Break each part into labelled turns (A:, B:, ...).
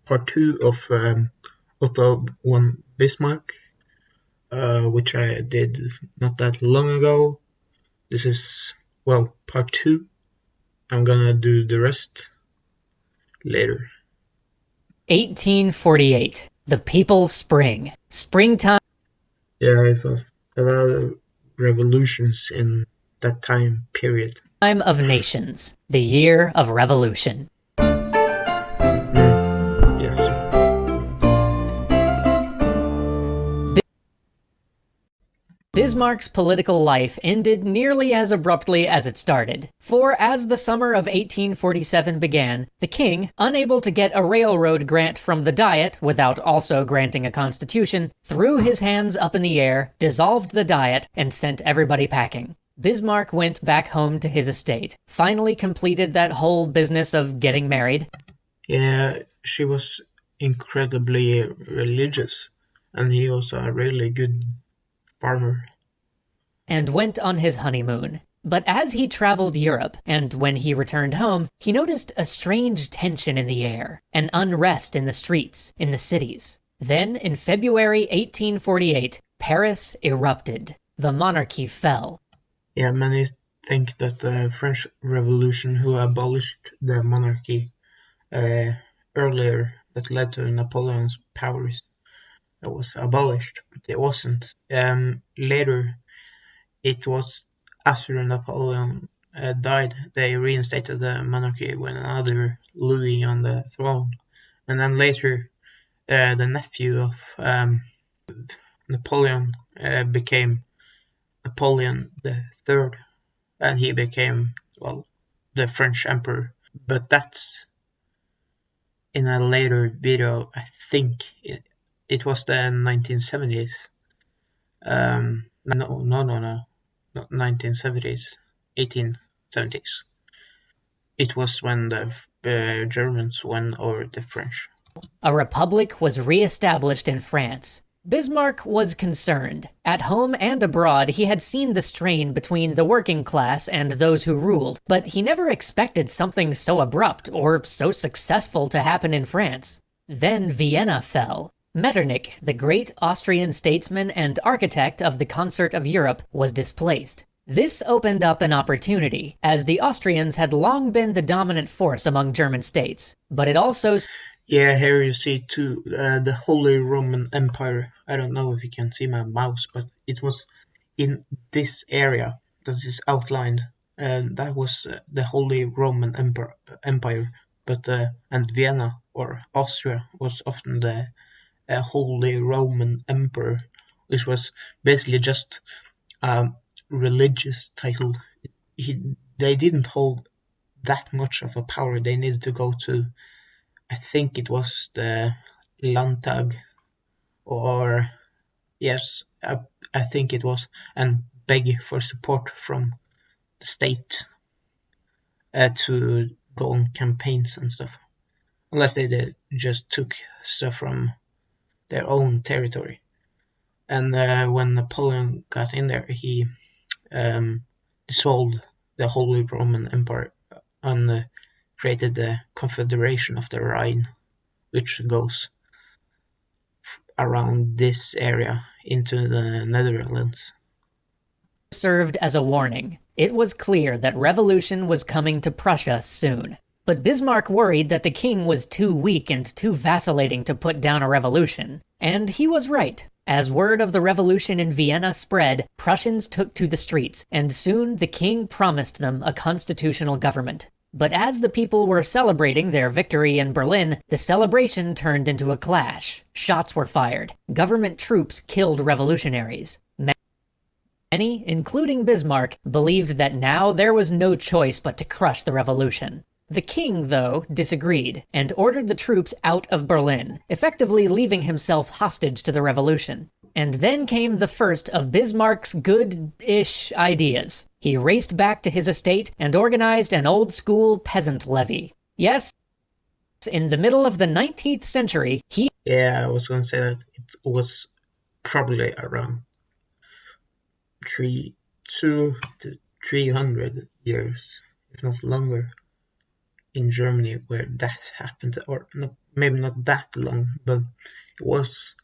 A: part two of Otto von Bismarck, which I did not that long ago. This is, well, part two. I'm gonna do the rest later.
B: 1848, the People's Spring. Springtime.
A: Yeah, it was a lot of revolutions in that time period.
B: Time of Nations, the year of revolution.
A: Yes.
B: Bismarck's political life ended nearly as abruptly as it started. For as the summer of 1847 began, the king, unable to get a railroad grant from the Diet without also granting a constitution, threw his hands up in the air, dissolved the Diet, and sent everybody packing. Bismarck went back home to his estate, finally completed that whole business of getting married.
A: Yeah, she was incredibly religious, and he was a really good farmer.
B: And went on his honeymoon. But as he traveled Europe, and when he returned home, he noticed a strange tension in the air, an unrest in the streets, in the cities. Then, in February 1848, Paris erupted. The monarchy fell.
A: Yeah, many think that the French Revolution, who abolished the monarchy earlier, that led to Napoleon's powers, that was abolished, but it wasn't. Later, it was after Napoleon died, they reinstated the monarchy with another Louis on the throne, and then later, the nephew of Napoleon became Napoleon III, and he became, well, the French emperor. But that's in a later video. I think it was the 1970s. No, not 1970s, 1870s. It was when the Germans won over the French.
B: A republic was re-established in France. Bismarck was concerned. At home and abroad, he had seen the strain between the working class and those who ruled, but he never expected something so abrupt or so successful to happen in France. Then Vienna fell. Metternich, the great Austrian statesman and architect of the Concert of Europe, was displaced. This opened up an opportunity, as the Austrians had long been the dominant force among German states, but it also...
A: Yeah, here you see too the Holy Roman Empire. I don't know if you can see my mouse, but it was in this area that is outlined, and that was the Holy Roman Empire. But and Vienna or Austria was often the Holy Roman Emperor, which was basically just a religious title. They didn't hold that much of a power. They needed to go to, I think it was the Landtag, or yes, I think it was, and beg for support from the state to go on campaigns and stuff. Unless they just took stuff from their own territory. And when Napoleon got in there, he dissolved the Holy Roman Empire and created the Confederation of the Rhine, which goes around this area into the Netherlands.
B: Served as a warning. It was clear that revolution was coming to Prussia soon. But Bismarck worried that the king was too weak and too vacillating to put down a revolution. And he was right. As word of the revolution in Vienna spread, Prussians took to the streets, and soon the king promised them a constitutional government. But as the people were celebrating their victory in Berlin, the celebration turned into a clash. Shots were fired. Government troops killed revolutionaries. Many, including Bismarck, believed that now there was no choice but to crush the revolution. The king, though, disagreed, and ordered the troops out of Berlin, effectively leaving himself hostage to the revolution. And then came the first of Bismarck's good-ish ideas. He raced back to his estate and organized an old-school peasant levy. Yes, in the middle of the 19th century, he...
A: Yeah, I was going to say that it was probably around 200 to 300 years, if not longer. in Germany where that happened, or not, maybe not that long, but it was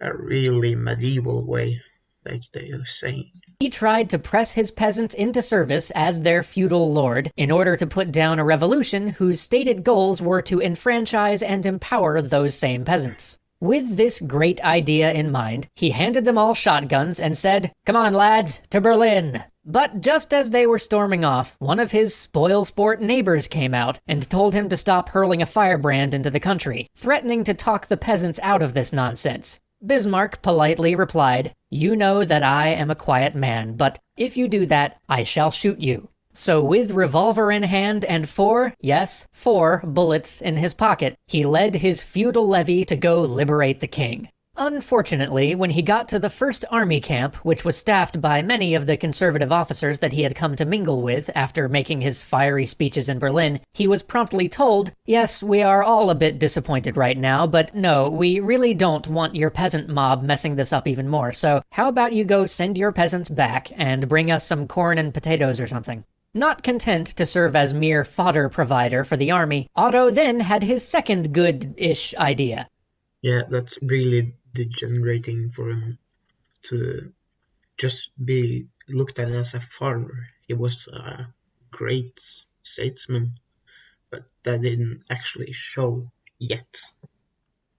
A: a really medieval way, like they were saying.
B: He tried to press his peasants into service as their feudal lord in order to put down a revolution whose stated goals were to enfranchise and empower those same peasants. With this great idea in mind, he handed them all shotguns and said, "Come on, lads, to Berlin!" But just as they were storming off, one of his spoil-sport neighbors came out and told him to stop hurling a firebrand into the country, threatening to talk the peasants out of this nonsense. Bismarck politely replied, "You know that I am a quiet man, but if you do that, I shall shoot you." So with revolver in hand and four bullets in his pocket, he led his feudal levy to go liberate the king. Unfortunately, when he got to the first army camp, which was staffed by many of the conservative officers that he had come to mingle with after making his fiery speeches in Berlin, he was promptly told, "Yes, we are all a bit disappointed right now, but no, we really don't want your peasant mob messing this up even more, so how about you go send your peasants back and bring us some corn and potatoes or something?" Not content to serve as mere fodder provider for the army, Otto then had his second good-ish idea.
A: Yeah, that's really degenerating for him to just be looked at as a farmer. He was a great statesman, but that didn't actually show yet.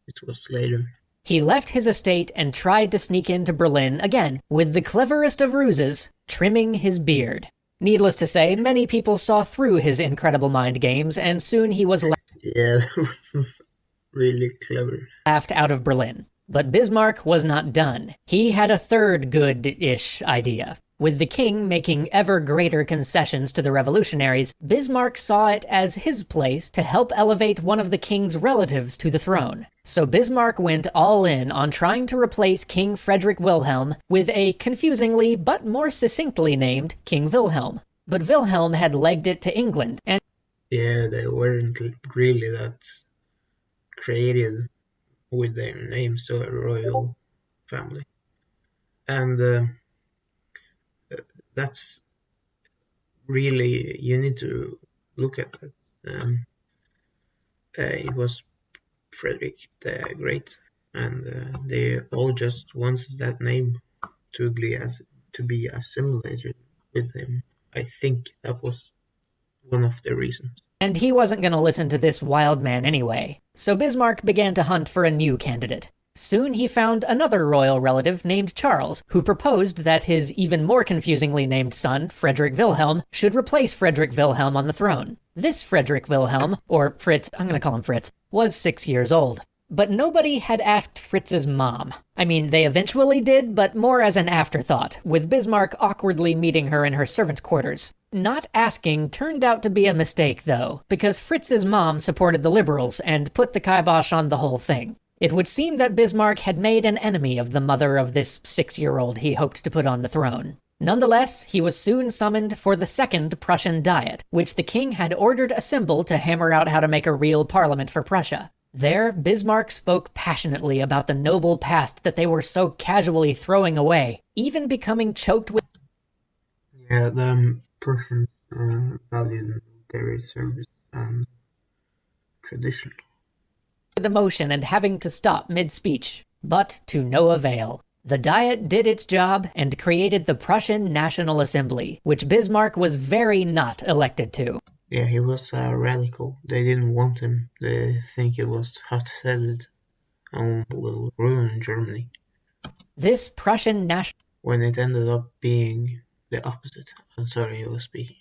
A: It was later.
B: He left his estate and tried to sneak into Berlin again, with the cleverest of ruses, trimming his beard. Needless to say, many people saw through his incredible mind games, and soon he was
A: Yeah, that was really clever.
B: laughed out of Berlin. But Bismarck was not done. He had a third good-ish idea. With the king making ever greater concessions to the revolutionaries, Bismarck saw it as his place to help elevate one of the king's relatives to the throne. So Bismarck went all in on trying to replace King Frederick Wilhelm with a confusingly but more succinctly named King Wilhelm. But Wilhelm had legged it to England, and
A: yeah, they weren't really that creative with their names to a royal family. And that's really, you need to look at that. It was Frederick the Great, and they all just wanted that name to be assimilated with him. I think that was one of the reasons.
B: And he wasn't going to listen to this wild man anyway. So Bismarck began to hunt for a new candidate. Soon he found another royal relative named Charles, who proposed that his even more confusingly named son, Frederick Wilhelm, should replace Frederick Wilhelm on the throne. This Frederick Wilhelm, or Fritz, I'm going to call him Fritz, was 6 years old. But nobody had asked Fritz's mom. I mean, they eventually did, but more as an afterthought, with Bismarck awkwardly meeting her in her servants' quarters. Not asking turned out to be a mistake, though, because Fritz's mom supported the liberals and put the kibosh on the whole thing. It would seem that Bismarck had made an enemy of the mother of this 6-year-old he hoped to put on the throne. Nonetheless, he was soon summoned for the Second Prussian Diet, which the king had ordered assembled to hammer out how to make a real parliament for Prussia. There, Bismarck spoke passionately about the noble past that they were so casually throwing away, even becoming choked with...
A: Yeah, the Prussians valued military service and tradition.
B: with emotion and having to stop mid-speech, but to no avail. The Diet did its job and created the Prussian National Assembly, which Bismarck was very not elected to.
A: Yeah, he was a radical. They didn't want him. They think he was hot-headed and will ruin Germany.
B: This Prussian National
A: When it ended up being the opposite. I'm sorry, I was speaking.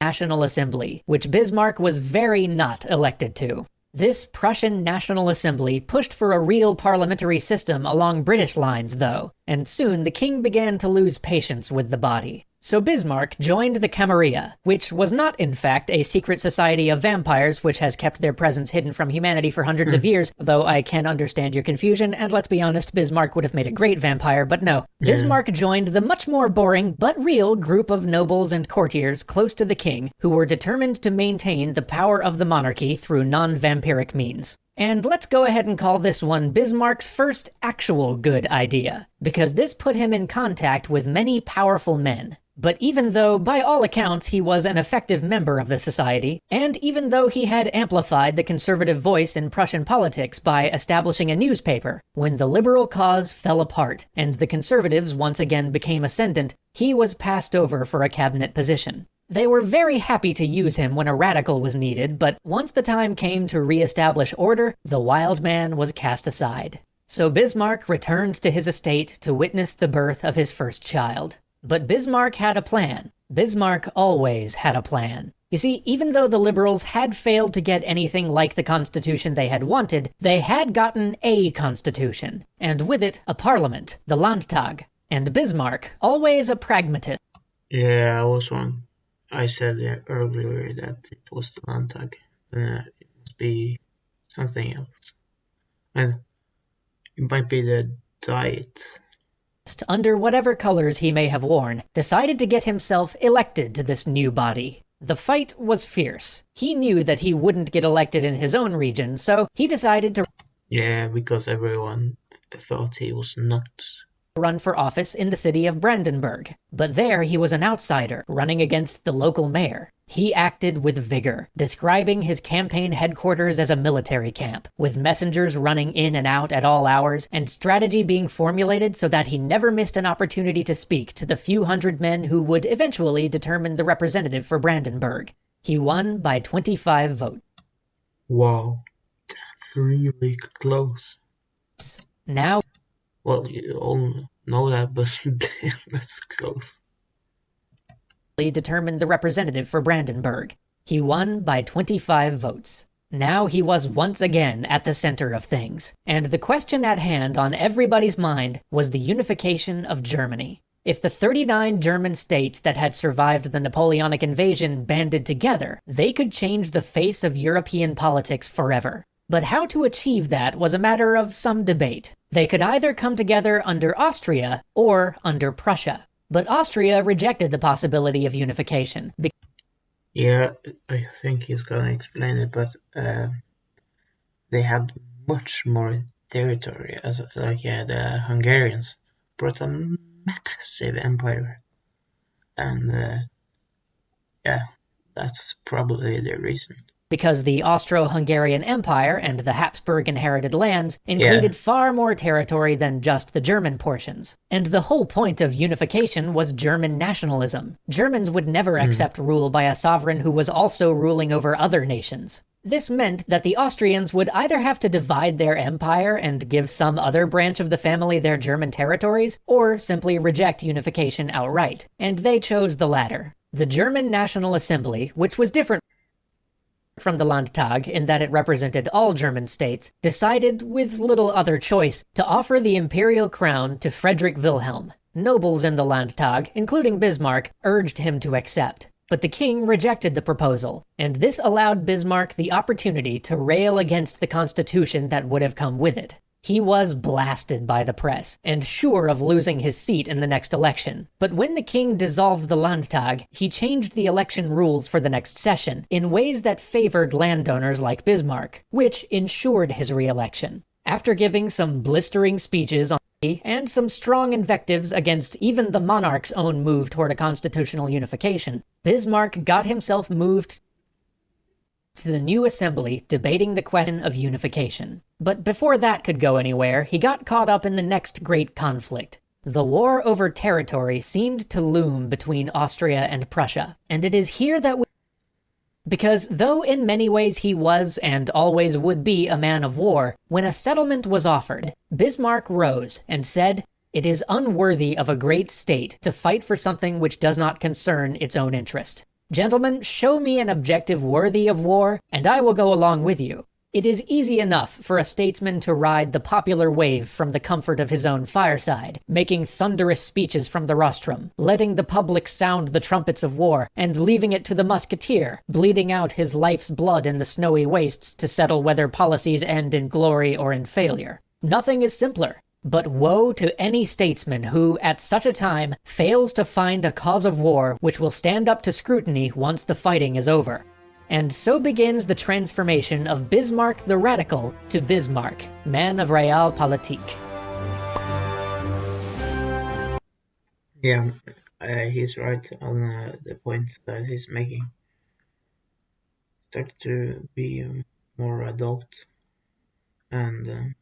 B: National Assembly, which Bismarck was very not elected to. This Prussian National Assembly pushed for a real parliamentary system along British lines, though, and soon the king began to lose patience with the body. So Bismarck joined the Camarilla, which was not, in fact, a secret society of vampires which has kept their presence hidden from humanity for hundreds of years, though I can understand your confusion, and let's be honest, Bismarck would have made a great vampire, but no. Bismarck joined the much more boring, but real, group of nobles and courtiers close to the king, who were determined to maintain the power of the monarchy through non-vampiric means. And let's go ahead and call this one Bismarck's first actual good idea, because this put him in contact with many powerful men. But even though, by all accounts, he was an effective member of the society, and even though he had amplified the conservative voice in Prussian politics by establishing a newspaper, when the liberal cause fell apart and the conservatives once again became ascendant, he was passed over for a cabinet position. They were very happy to use him when a radical was needed, but once the time came to re-establish order, the wild man was cast aside. So Bismarck returned to his estate to witness the birth of his first child. But Bismarck had a plan. Bismarck always had a plan. You see, even though the liberals had failed to get anything like the constitution they had wanted, they had gotten a constitution, and with it, a parliament, the Landtag. And Bismarck, always a pragmatist.
A: Yeah, I was wrong. I said earlier that it was the Landtag. It must be something else. And it might be the Diet.
B: Under whatever colors he may have worn, decided to get himself elected to this new body. The fight was fierce. He knew that he wouldn't get elected in his own region, so he decided to
A: because everyone thought he was nuts.
B: Run for office in the city of Brandenburg. But there he was an outsider, running against the local mayor. He acted with vigor, describing his campaign headquarters as a military camp, with messengers running in and out at all hours, and strategy being formulated so that he never missed an opportunity to speak to the few hundred men who would eventually determine the representative for Brandenburg. He won by 25 votes.
A: Wow, that's really close.
B: Now,
A: well, you all know that, but damn, that's close.
B: Determined the representative for Brandenburg. He won by 25 votes. Now he was once again at the center of things, and the question at hand on everybody's mind was the unification of Germany. If the 39 German states that had survived the Napoleonic invasion banded together, they could change the face of European politics forever. But how to achieve that was a matter of some debate. They could either come together under Austria or under Prussia. But Austria rejected the possibility of unification.
A: Yeah, I think he's gonna explain it, but they had much more territory, the Hungarians brought a massive empire, and that's probably the reason.
B: Because the Austro-Hungarian Empire and the Habsburg-inherited lands included far more territory than just the German portions. And the whole point of unification was German nationalism. Germans would never accept rule by a sovereign who was also ruling over other nations. This meant that the Austrians would either have to divide their empire and give some other branch of the family their German territories, or simply reject unification outright. And they chose the latter. The German National Assembly, which was different from the Landtag in that it represented all German states, decided, with little other choice, to offer the imperial crown to Frederick Wilhelm. Nobles in the Landtag, including Bismarck, urged him to accept. But the king rejected the proposal, and this allowed Bismarck the opportunity to rail against the constitution that would have come with it. He was blasted by the press, and sure of losing his seat in the next election. But when the king dissolved the Landtag, he changed the election rules for the next session in ways that favored landowners like Bismarck, which ensured his re-election. After giving some blistering speeches on and some strong invectives against even the monarch's own move toward a constitutional unification, Bismarck got himself moved to the new assembly debating the question of unification. But before that could go anywhere, he got caught up in the next great conflict. The war over territory seemed to loom between Austria and Prussia, and it is here that because though in many ways he was and always would be a man of war, when a settlement was offered, Bismarck rose and said, "It is unworthy of a great state to fight for something which does not concern its own interest. Gentlemen, show me an objective worthy of war, and I will go along with you." It is easy enough for a statesman to ride the popular wave from the comfort of his own fireside, making thunderous speeches from the rostrum, letting the public sound the trumpets of war, and leaving it to the musketeer, bleeding out his life's blood in the snowy wastes to settle whether policies end in glory or in failure. Nothing is simpler. But woe to any statesman who, at such a time, fails to find a cause of war which will stand up to scrutiny once the fighting is over. And so begins the transformation of Bismarck the Radical to Bismarck, man of realpolitik.
A: Yeah, he's right on the point that he's making. Start to be more adult, and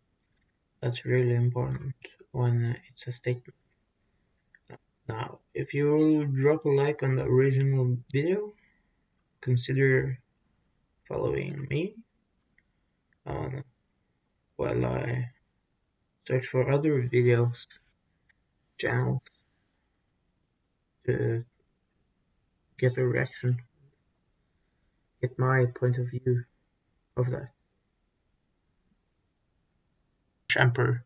A: that's really important when it's a statement. Now, if you will drop a like on the original video, consider following me on while I search for other videos, channels to get a reaction, get my point of view of that emperor.